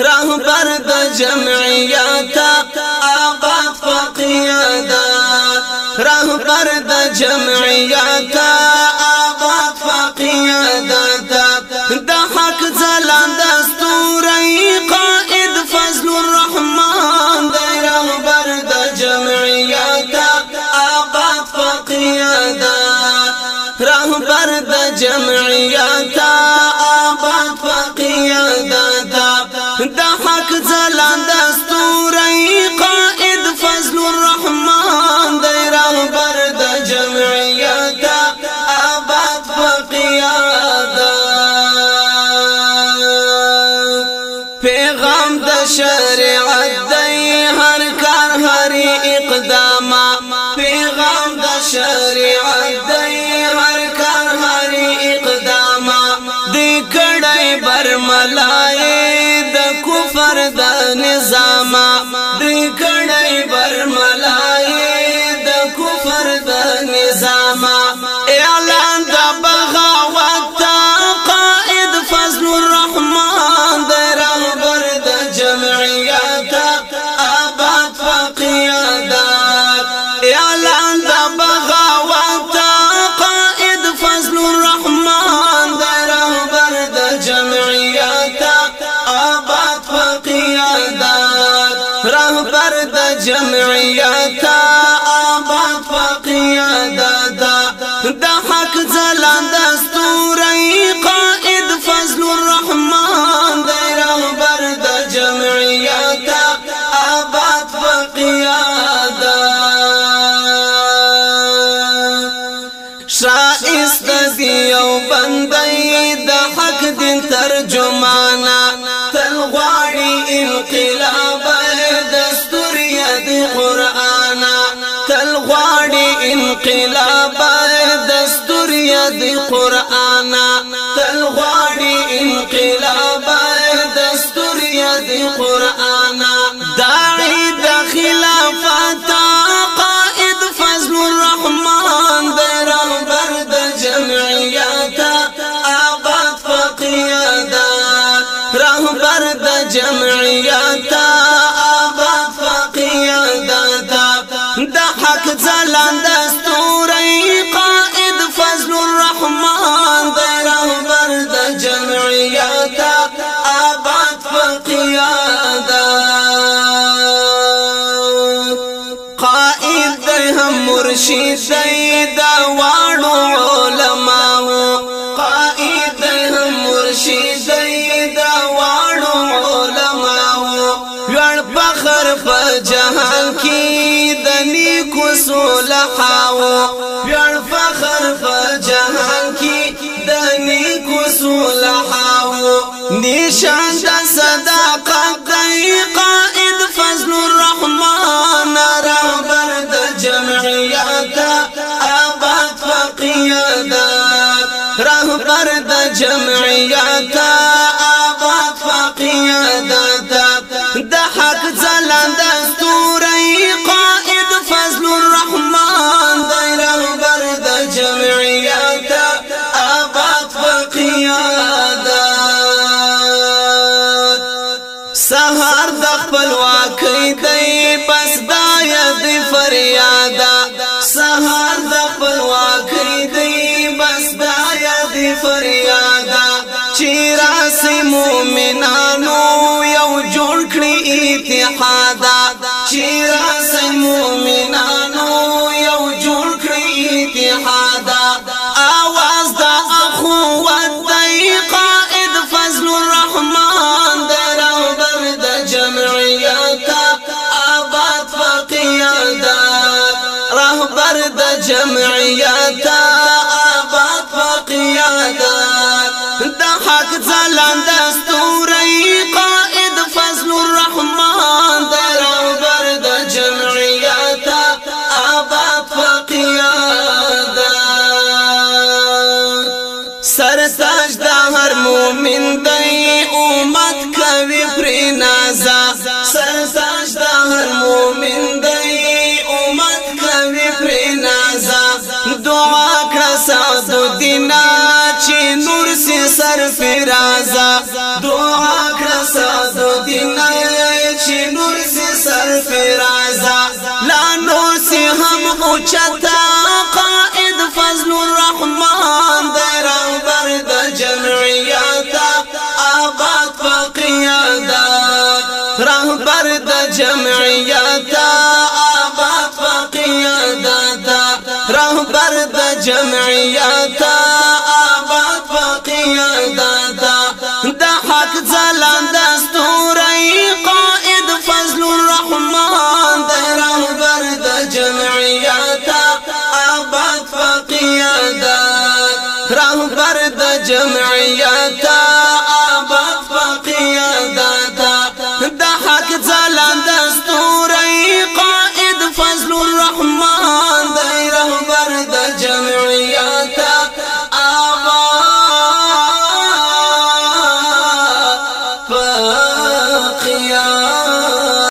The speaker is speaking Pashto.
رهبر د جمعیت آباد فقیادت رهبر د جمعیت آباد فقیادت د حق ځلانده ستوری قائد فضل الرحمن د رهبر د جمعیت آباد فقیادت رهبر د جمعیت آباد فقیادت د حق ځلانده ستوری قائد فضل الرحمن د رهبر د جمعیت آباد فقیادت پیغام د شریعت دی هر کار هر اقدام پیغام د شریعت دی هر کار هر اقدام دی کړای برملای کفر د نظام دی کړای برملای د کفر د نظام اعلان د بغاوت قائد فضل الرحمن د رهبر د جمعیت آباد فقیادت اعلان د بغاوت قائد فضل الرحمن د رهبر د جمعیت آباد فقیادت رهبر د جمعیت آباد فقیادت د حق ځلانده ستوری قائد فضل الرحمن د رهبر د جمعیت آباد فقیادت شایسته دی یو بندی د حق دین ترجمانا تل غواړي انقلاب دستوریت قرآن تل غواړي انقلاب دستوریت قرآن تل غواړي انقلاب دستوریت قرآن داعی د خلافت قائد فضل الرحمن د رهبر د جمعیت آباد فقیادت رهبر د جمعیت آباد فقیادت د حق ځلانده ستوری قائد فضل الرحمن د رهبر د جمعیت آباد فقیادت قائد دی هم مرشد دی د واړو علماو قائد دی هم مرشد دی د واړو علماو لوړ فخر په جهان کې د نیکو صلحاو لوړ فخر په جهان کې د نیکو صلحاو نشان د صداقت دی قائد فضل الرحمن رهبر د جمعیت آباد فقیادت رهبر د جمعیت آباد فقیادت د حق ځلانده ستوری قائد فضل الرحمن د رهبر د جمعیت آباد فقیادت سهار د خپلواکۍ دی بس باید فریاد سهار د خپلواکۍ دی بس باید فریاد چې راسي مؤمنانو یو جوړ کړي اتحاد چې راسي مؤمنانو یو جوړ کړي اتحاد आवाज د اخوت دی قائد فضل الرحمن د رهبر د جمعیت آباد فقیادت رهبر د جمعیت آباد فقیادت د حق ځلانده ستوری قائد فضل الرحمن د اوچتا قائد فضل الرحمن دی رهبر د جمعیت آباد فقیادت رهبر د جمعیت آباد فقیادت رهبر د جمعیت آباد فقیادت د حق ځلانده دستوري قائد فضل الرحمن دی رهبر د جمعیت آباد فقیادت رهبر د جمعیت آباد فقیادت د حق ځلانده دستوري قائد فضل الرحمن دی رهبر د جمعیت آباد فقیادت